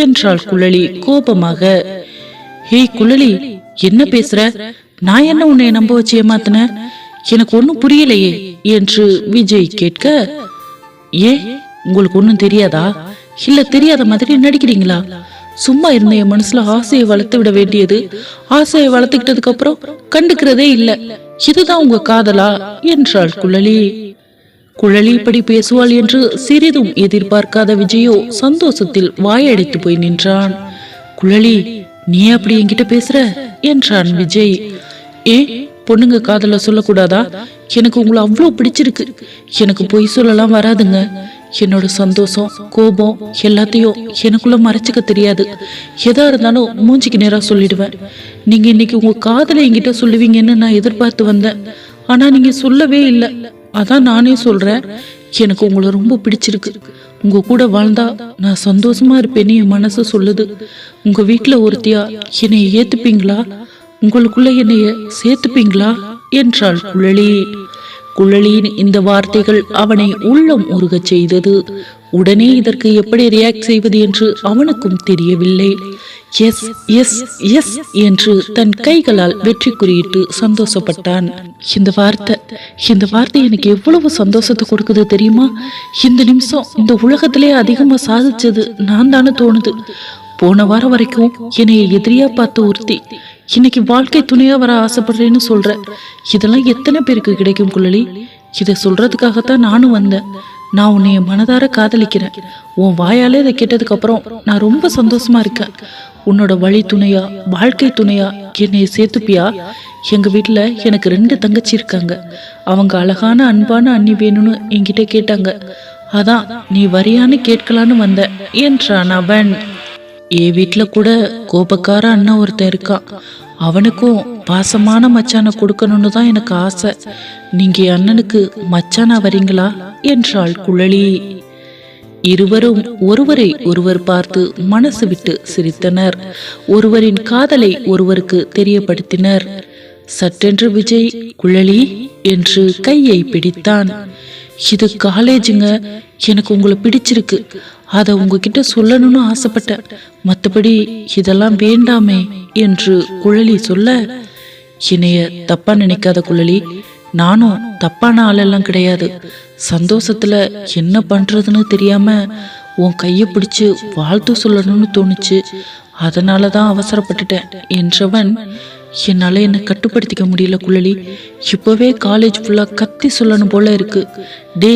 என்றாள் குழலி கோபமாக. ஹேய் குழலி, என்ன பேசுற, நான் என்ன உன்னை நம்ப வச்சு ஏமாத்தின, எனக்கு ஒன்னும் புரியலையே என்று விஜய் கேட்க, ஏ உங்களுக்கு ஒன்னும் தெரியாதா, இல்ல தெரியாத மாதிரி நடிக்கிறீங்களா, சும்மா இருந்த என் மனசுல ஆசையை வளர்த்து விட வேண்டியது, ஆசையை வளர்த்துக்கிட்டதுக்கு அப்புறம் கண்டுக்கிறதே இல்ல, இதுதான் உங்க காதலா என்றாள் குழலி. குழலி இப்படி பேசுவாள் என்று சிறிதும் எதிர்பார்க்காத விஜயோ சந்தோஷத்தில் வாயடித்து போய் நின்றான். குழலி, நீ அப்படி என்கிட்ட பேசுற என்றான் விஜய். பொண்ணுங்க காதல சொல்லக்கூடாதா, எனக்கு உங்களை அவ்வளவு பிடிச்சிருக்கு, எனக்கு பொய் சொல்லலாம் வராதுங்க, என்னோட சந்தோஷம் கோபம் எல்லாத்தையும் எனக்குள்ள மறைச்சுக்க தெரியாது, எதா இருந்தாலும் மூஞ்சிக்கு நேரா சொல்லிடுவேன். நீங்க இன்னைக்கு உங்க காதலை என்கிட்ட சொல்லுவீங்கன்னு நான் எதிர்பார்த்து வந்தேன், ஆனா நீங்க சொல்லவே இல்லை, அதான் நானே சொல்றேன், எனக்கு உங்களை ரொம்ப பிடிச்சிருக்கு, உங்க கூட வாழ்ந்தா நான் சந்தோஷமா இருப்பேன்னு என் மனசு சொல்லுது. உங்க வீட்டுல ஒருத்தியா என்னை ஏத்துப்பீங்களா, உங்களுக்குள்ள என்னைய சேர்த்துப்பீங்களா என்றாள் குழலி. குழலியின் இந்த வார்த்தைகள் அவனை உள்ளம் உருகச் செய்தது. உடனே இதற்கு எப்படி ரியாக்ட் செய்வது என்று அவனுக்கும் தெரியவில்லை. எஸ் எஸ் எஸ் என்று தன் கைகளால் வெற்றி குறியிட்டு சந்தோஷப்பட்டான். இந்த வார்த்தை எனக்கு எவ்வளவு சந்தோஷத்தை கொடுக்குது தெரியுமா, இந்த நிமிஷம் இந்த உலகத்திலே அதிகமா சாதிச்சது நான் தானே தோணுது. போன வாரம் வரைக்கும் என்னைய எதிரியா பார்த்த ஒருத்தி இன்னைக்கு வாழ்க்கை துணையா வர ஆசைப்படுறேன்னு சொல்ற, இதெல்லாம் எத்தனை பேருக்கு கிடைக்கும் குழலி, இதை சொல்றதுக்காகத்தான் நானும் வந்தேன். நான் உன்னைய மனதார காதலிக்கிறேன், உன் வாயாலே இதை கேட்டதுக்கு அப்புறம் நான் ரொம்ப சந்தோஷமா இருக்கேன். உன்னோட வழி துணையா வாழ்க்கை துணையா என்னைய சேர்த்துப்பியா? எங்க வீட்டுல எனக்கு 2 தங்கச்சி இருக்காங்க, அவங்க அழகான அன்பான அண்ணி வேணும்னு என்கிட்ட கேட்டாங்க, அதான் நீ வரியான்னு கேட்கலான்னு வந்த என்றான் அவன். என் வீட்டுல கூட கோபக்கார அண்ணன் ஒருத்தன் இருக்கான், அவனுக்கும் பாசமான மச்சான கொடுக்கணும்னு தான் எனக்கு ஆசை. நீங்க அண்ணனுக்கு மச்சானா வரீங்களா என்றாள் குழலி. இருவரும் ஒருவரை ஒருவர் பார்த்து மனசு விட்டு சிரித்தனர். ஒருவரின் காதலை ஒருவருக்கு தெரியப்படுத்தினர். சட்டென்று விஜய் குழலி என்று கையை பிடித்தான். இது காலேஜுங்க, எனக்கு உங்களை பிடிச்சிருக்கு, அதை உங்ககிட்ட சொல்லணும்னு ஆசைப்பட்டேன், மற்றபடி இதெல்லாம் வேண்டாமே என்று குழலி சொல்ல, என்னைய தப்பா நினைக்காத குழலி, நானும் தப்பான ஆளெல்லாம் கிடையாது, சந்தோஷத்துல என்ன பண்றதுன்னு தெரியாம உன் கையை பிடிச்சு வாழ்த்து சொல்லணும்னு தோணுச்சு, அதனாலதான் அவசரப்பட்டுட்டேன் என்றவன், என்னால என்ன கட்டுப்படுத்திக்க முடியல குழலி, இப்பவே காலேஜ் ஃபுல்லா கத்தி சொல்லணும் போல இருக்கு, டே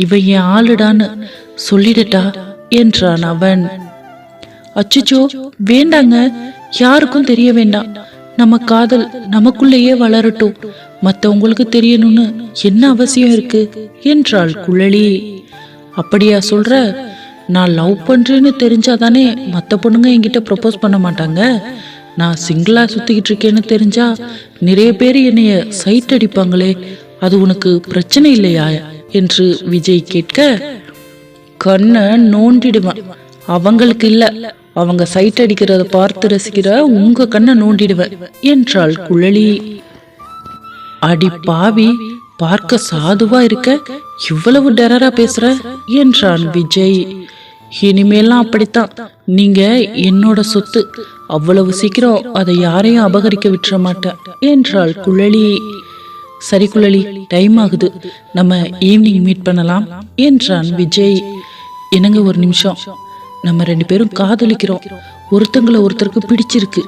இவன் என் ஆளுடான்னு சொல்லிடட்டா என்றான் அவன். அச்சுச்சோ வேண்டாங்க, யாருக்கும் தெரிய வேண்டாம், நம்ம காதல் நமக்குள்ளேயே வளரட்டும், மத்தவங்களுக்கு தெரியணும்னு என்ன அவசியம் இருக்கு என்றாள் குழலி. அப்படியா சொல்ற? நான் லவ் பண்றேன்னு தெரிஞ்சாதானே மற்ற பொண்ணுங்க என்கிட்ட ப்ரப்போஸ் பண்ண மாட்டாங்க. நான் சிங்கிளா சுத்திக்கிட்டு இருக்கேன்னு தெரிஞ்சா நிறைய பேர் என்னைய சைட் அடிப்பாங்களே, அது உனக்கு பிரச்சனை இல்லையா என்று விஜய் கேட்க, கண்ணை நோண்டிடுவேன். அவங்களுக்கு இல்ல, அவங்க சைட் அடிக்கிறத பார்த்து ரசிக்கிற உங்க கண்ணை நோண்டிடுவேன் என்றாள் குழலி. அடி பாவி, பார்க்க சாதுவா இருக்க, இவ்வளவு டெரரா பேசுற என்றான் விஜய். இனிமேலாம் அப்படித்தான். நீங்க என்னோட சொத்து, அவ்வளவு சீக்கிரம் அதை யாரையும் அபகரிக்க விட்டுற மாட்டேன் என்றாள் குழலி. சரி குழலி, டைம் ஆகுது, நம்ம ஈவினிங் மீட் பண்ணலாம் என்றான் விஜய். என்னங்க ஒரு நிமிஷம், நம்ம 2 பேரும் காதலிக்கிறோம், ஒருத்தங்களை ஒருத்தருக்கு பிடிச்சிருக்கு,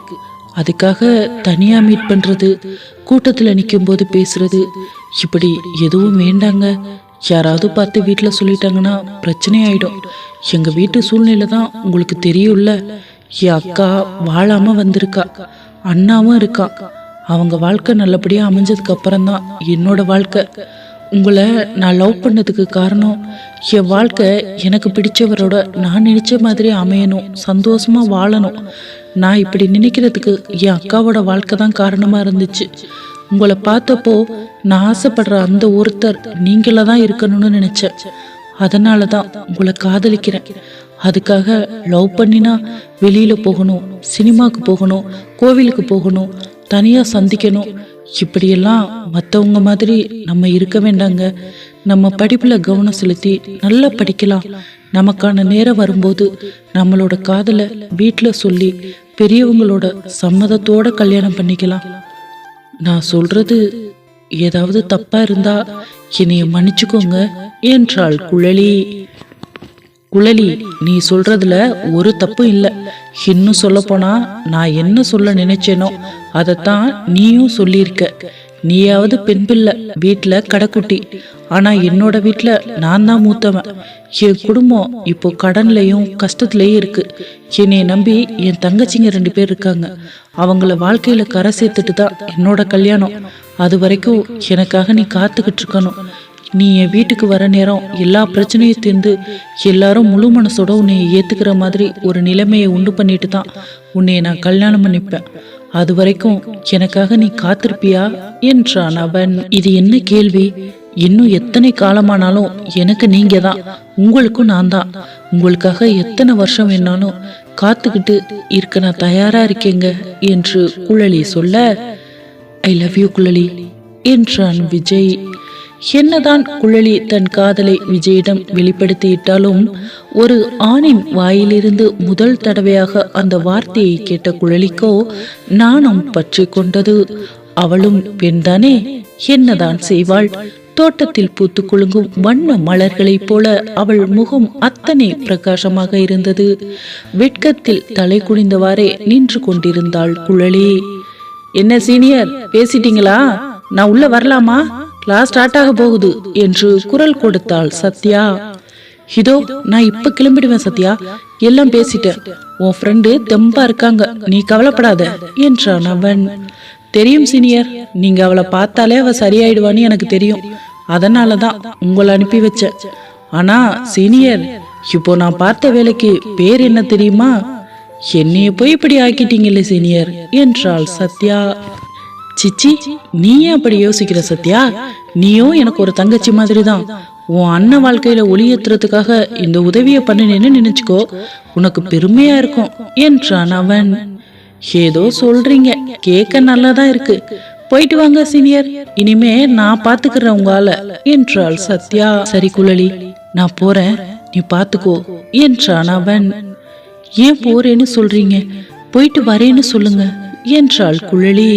அதுக்காக தனியா மீட் பண்றது, கூட்டத்துல நிற்கும் போது பேசுறது, இப்படி எதுவும் வேண்டாங்க. யாராவது பார்த்து வீட்டில் சொல்லிட்டாங்கன்னா பிரச்சனை ஆயிடும். எங்க வீட்டு சூழ்நிலை தான் உங்களுக்கு தெரியும்ல. என் அக்கா வாழாம வந்திருக்கா, அண்ணாவும் இருக்கா. அவங்க வாழ்க்கை நல்லபடியா அமைஞ்சதுக்கு அப்புறம்தான் என்னோட வாழ்க்கை. உங்களை நான் லவ் பண்ணதுக்கு காரணம், என் வாழ்க்கை எனக்கு பிடிச்சவரோட நான் நினைச்ச மாதிரி அமையணும், சந்தோஷமா வாழணும். நான் இப்படி நினைக்கிறதுக்கு என் அக்காவோட வாழ்க்கை தான் காரணமா இருந்துச்சு. உங்களை பார்த்தப்போ நான் ஆசைப்படுற அந்த ஒருத்தர் நீங்கள தான் இருக்கணும்னு நினைச்சேன். அதனால தான் உங்களை காதலிக்கிறேன். அதுக்காக லவ் பண்ணினா வெளியில போகணும், சினிமாக்கு போகணும், கோவிலுக்கு போகணும், தனியா சந்திக்கணும், இப்படியெல்லாம் மற்றவங்க மாதிரி நம்ம இருக்க வேண்டாங்க. நம்ம படிப்புல கவனம் செலுத்தி நல்லா படிக்கலாம். நமக்கான நேரம் வரும்போது நம்மளோட காதலை வீட்டில் சொல்லி பெரியவங்களோட சம்மதத்தோட கல்யாணம் பண்ணிக்கலாம். நான் சொல்றது ஏதாவது தப்பா இருந்தா என்னைய மன்னிச்சுக்கோங்க என்றாள் குழலி. குழலி, நீ சொல்றதுல ஒரு தப்பு இல்லை. இன்னும் சொல்ல போனா நான் என்ன சொல்ல நினைச்சேனோ அதைத்தான் நீயும் சொல்லியிருக்க. நீயாவது பெண் பிள்ளை, வீட்டுல கடைக்குட்டி. ஆனா என்னோட வீட்டுல நான் தான் மூத்தவன். என் குடும்பம் இப்போ கடன்லையும் கஷ்டத்துலயும் இருக்கு. என்னைய நம்பி என் தங்கச்சிங்க 2 பேர் இருக்காங்க. அவங்கள வாழ்க்கையில கரை சேர்த்துட்டு தான் என்னோட கல்யாணம். அது வரைக்கும் எனக்காக நீ காத்துக்கிட்டு இருக்கணும். நீ என் வீட்டுக்கு வர நேரம் எல்லா பிரச்சனையும் தீர்ந்து எல்லாரும் முழு மனசோட உன்னை ஏத்துக்கிற மாதிரி ஒரு நிலைமையை உண்டு பண்ணிட்டு தான் உன்னைய நான் கல்யாணம் பண்ணிப்பேன். அது வரைக்கும் எனக்காக நீ காத்திருப்பியா என்றான் அவன். இது என்ன கேள்வி? இன்னும் எத்தனை காலமானாலும் எனக்கு நீங்க தான், உங்களுக்கும் நான் தான். உங்களுக்காக எத்தனை வருஷம் வேணாலும் காத்துக்கிட்டு இருக்க நான் தயாரா இருக்கேங்க என்று குழலி சொல்ல, ஐ லவ் யூ குழலி என்றான் விஜய். என்னதான் குழலி தன் காதலை விஜயிடம் வெளிப்படுத்தியிட்டாலும் ஒரு ஆணின் வாயிலிருந்து முதல் தடவையாக அந்த வார்த்தையை கேட்ட குழலிக்கோ நாணம் பற்றி கொண்டது. அவளும் பெண்தானே, என்னதான் செய்வாள்? தோட்டத்தில் பூத்து குலுங்கும் வண்ண மலர்களைப் போல அவள் முகம் அத்தனை பிரகாசமாக இருந்தது. வெட்கத்தில் தலை குனிந்தவாறே நின்று கொண்டிருந்தாள் குழலி. என்ன சீனியர், பேசிட்டீங்களா? நான் உள்ள வரலாமா? கிளாஸ் ஸ்டார்ட் ஆக போகுது என்று குரல் கொடுத்தாள் சத்யா. இதோ நான் இப்ப கிளம்பிடுவேன் சத்யா, எல்லாம் பேசிட்டேன். உன் ஃப்ரெண்டு தெம்பா இருக்காங்க, நீ கவலைப்படாத என்றான் அவன். தெரியும் சீனியர், நீங்க அவளை பார்த்தாலே அவ சரியாயிடுவான்னு எனக்கு தெரியும். அதனாலதான் உங்களை அனுப்பி வச்சேன். ஆனா சீனியர், இப்போ நான் பார்த்த வேலைக்கு பேர் என்ன தெரியுமா? என்னைய போய் இப்படி ஆக்கிட்டீங்கல்ல சீனியர் என்றாள் சத்யா. சிச்சி, நீ ஏன் அப்படி யோசிக்கிற சத்யா? நீயும் எனக்கு ஒரு தங்கச்சி மாதிரி தான். உன் அண்ணன் வாழ்க்கையில ஒளியேத்துறதுக்காக இந்த உதவியை பண்ணினேன்னு நினைச்சுக்கோ, உனக்கு பெருமையா இருக்கும் என்றான் அவன். ஏதோ சொல்றீங்க, கேட்க நல்லாதான் இருக்கு. போயிட்டு வாங்க சீனியர், இனிமே நான் பாத்துக்கிறேன் உங்கால என்றாள் சத்யா. சரி குழலி, நான் போறேன், நீ பாத்துக்கோ என்றான் அவன். ஏன் போறேன்னு சொல்றீங்க? போயிட்டு வரேன்னு சொல்லுங்க என்றாள் குழலி.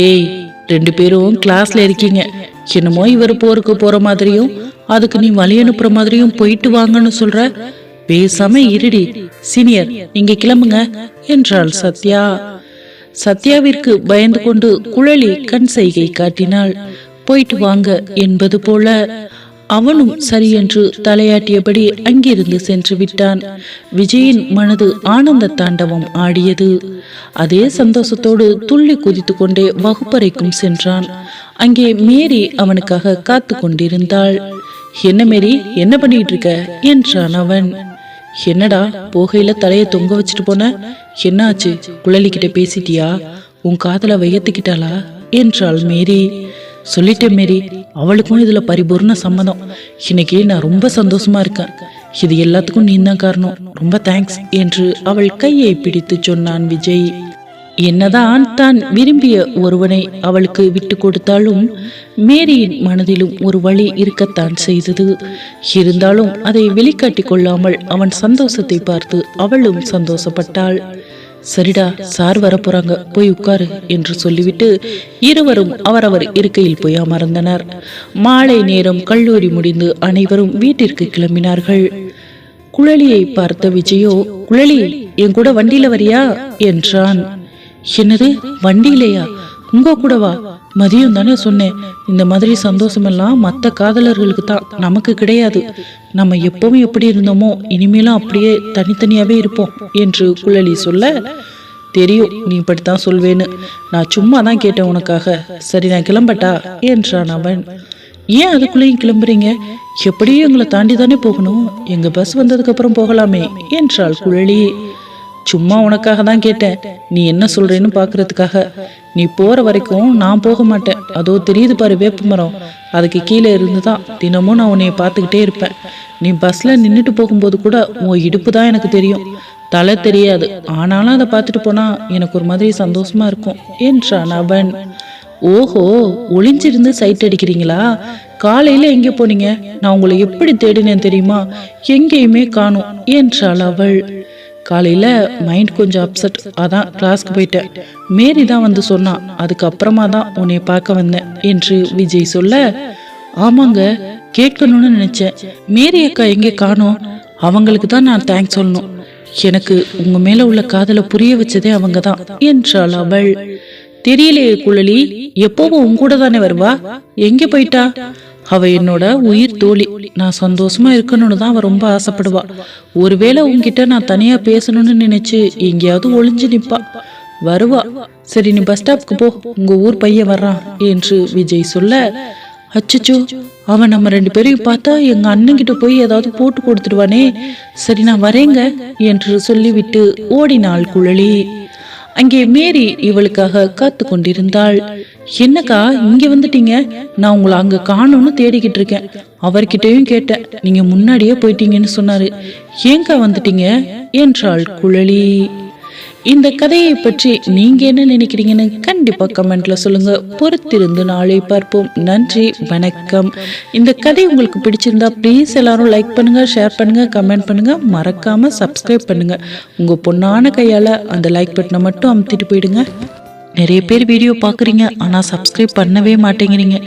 ஏய், 2 பேரும் கிளாஸ்ல இருக்கீங்க. என்னமோ இவர் போருக்கு போற மாதிரியும் அதுக்கு நீ வழி அனுப்புற மாதிரியும் போயிட்டு வாங்கன்னு சொல்ற. பேசாம இருடி. சீனியர், நீங்க கிளம்புங்க என்றாள் சத்யா. சத்யாவிற்கு பயந்து கொண்டு குழலி கண் செய்கை காட்டினாள். போயிட்டு வாங்க என்பது போல. அவனும் சரியென்று தலையாட்டியபடி அங்கிருந்து சென்று விட்டான். விஜயின் மனது ஆனந்த தாண்டவம் ஆடியது. அதே சந்தோஷத்தோடு துள்ளி குதித்து கொண்டே வகுப்பறைக்கும் சென்றான். அங்கே மேரி அவனுக்காக காத்து கொண்டிருந்தாள். என்ன மேரி, என்ன பண்ணிட்டு இருக்க என்றான் அவன். என்னடா போகையில தலைய தொங்க வச்சுட்டு போன, என்னாச்சு? குழலிக்கிட்ட பேசிட்டியா? உன் காதல வையத்துக்கிட்டாளா என்றாள் மேரி. சொல்லிட்டேன் மேரி, அவளுக்கும் இதுல பரிபூர்ண சம்மதம். இன்னைக்கு நான் ரொம்ப சந்தோஷமா இருக்கேன். இது எல்லாத்துக்கும் நீ தான் காரணம். ரொம்ப தேங்க்ஸ் என்று அவள் கையை பிடித்து சொன்னான் விஜய். என்னதான் தான் விரும்பிய ஒருவனை அவளுக்கு விட்டு கொடுத்தாலும் மேரியின் மனதிலும் ஒரு வழி இருக்கத்தான் செய்தது. இருந்தாலும் அதை வெளிக்காட்டி கொள்ளாமல் அவன் சந்தோஷத்தை பார்த்து அவளும் சந்தோஷப்பட்டாள். சரிடா, சார் வரப்போறாங்க, போய் உட்காரு என்று சொல்லிவிட்டு இருவரும் அவரவர் இருக்கையில் போய் அமர்ந்தனர். மாலை நேரம் கல்லூரி முடிந்து அனைவரும் வீட்டிற்கு கிளம்பினார்கள். குழலியை பார்த்த விஜயோ, குழலி, என் கூட வண்டியில வரியா என்றான். என்னது, வண்டியிலையா? உங்க கூடவா? மதியம் தானே சொன்னேன், இந்த மாதிரி சந்தோஷம் எல்லாம் மற்ற காதலர்களுக்கு தான், நமக்கு கிடையாது. நம்ம எப்பவும் எப்படி இருந்தோமோ இனிமேலும் அப்படியே தனித்தனியாவே இருப்போம் என்று குழலி சொல்ல, தெரியும் நீ இப்படித்தான் சொல்வேன்னு, நான் சும்மா தான் கேட்டேன் உனக்காக. சரி, நான் கிளம்பட்டா என்றான் அவன். ஏன் அதுக்குள்ளேயும் கிளம்புறீங்க? எப்படியும் எங்களை தாண்டி தானே போகணும். எங்க பஸ் வந்ததுக்கு அப்புறம் போகலாமே என்றாள் குழலி. சும்மா உனக்காக தான் கேட்டேன், நீ என்ன சொல்றேன்னு பாக்குறதுக்காக. நீ போற வரைக்கும் நான் போக மாட்டேன். அதோ தெரியுது பாரு வேப்ப மரம், அதுக்கு கீழே இருந்துதான் தினமும் நான் உன்னைய பார்த்துக்கிட்டே இருப்பேன். நீ பஸ்ல நின்றுட்டு போகும்போது கூட உன் இடுப்பு தான் எனக்கு தெரியும், தலை தெரியாது. ஆனாலும் அதை பார்த்துட்டு போனா எனக்கு ஒரு மாதிரி சந்தோஷமா இருக்கும் என்றான் அவன். ஓஹோ, ஒளிஞ்சிருந்து சைட் அடிக்கிறீங்களா? காலையில எங்க போனீங்க? நான் உங்களை எப்படி தேடினேன் தெரியுமா? எங்கேயுமே காணோம் என்றாள் அவள். காலையில மைண்ட் கொஞ்சம் அப்செட், அதான் கிளாஸ்க்கு போயிட்டேன். மேரி தான் வந்து சொன்னான், அதுக்கப்புறமா தான் உன்னை பார்க்க வந்தேன் என்று விஜய் சொல்ல, ஆமாங்க, கேட்கணும்னு நினைச்சேன். மேரி அக்கா எங்கே காணோம்? அவங்களுக்கு தான் நான் தேங்க்ஸ் சொல்லணும். எனக்கு உங்க மேல உள்ள காதலை புரிய வச்சதே அவங்க தான் என்றாள் அவள். தெரியலையே குழலி, எப்பவும் உங்க கூட தானே வருவா, எங்க போயிட்டா? அவ என்னோட உயிர் தோழி. நான் சந்தோஷமா இருக்கணும்னு தான் அவ ரொம்ப ஆசைப்படுவா. ஒருவேளை உன்கிட்ட நான் தனியா பேசணும்னு நினைச்சு எங்கேயாவது ஒளிஞ்சு நிப்பா. வருவா. சரி, நீ பஸ் ஸ்டாப்க்கு போ, உங்க ஊர் பையன் வர்றான் என்று விஜய் சொல்ல, அச்சச்சோ, அவன் நம்ம 2 பேரையும் பார்த்தா எங்க அண்ணன்கிட்ட போய் ஏதாவது போட்டு கொடுத்துடுவானே. சரி, நான் வரேங்க என்று சொல்லிவிட்டு ஓடினாள் குழலி. அங்கே மேரி இவளுக்காக காத்து கொண்டிருந்தாள். என்னக்கா இங்க வந்துட்டீங்க? நான் உங்களை அங்க காணும்னு தேடிக்கிட்டு இருக்கேன். அவர்கிட்டயும் கேட்டேன், நீங்க முன்னாடியே போயிட்டீங்கன்னு சொன்னாரு. ஏங்கா வந்துட்டீங்க என்றாள் குழலி. இந்த கதையை பற்றி நீங்க என்ன நினைக்கிறீங்கன்னு கண்டிப்பா கமெண்ட்ல சொல்லுங்க. பொறுத்திருந்து நாளை பார்ப்போம். நன்றி, வணக்கம். இந்த கதை உங்களுக்கு பிடிச்சிருந்தா ப்ளீஸ் எல்லாரும் லைக் பண்ணுங்க, ஷேர் பண்ணுங்க, கமெண்ட் பண்ணுங்க, மறக்காம சப்ஸ்கிரைப் பண்ணுங்க. உங்க பொண்ணான கையால அந்த லைக் பட்டனை மட்டும் அமுத்திட்டு போயிடுங்க. நிறைய பேர் வீடியோ பாக்குறீங்க, ஆனா சப்ஸ்கிரைப் பண்ணவே மாட்டேங்கிறீங்க.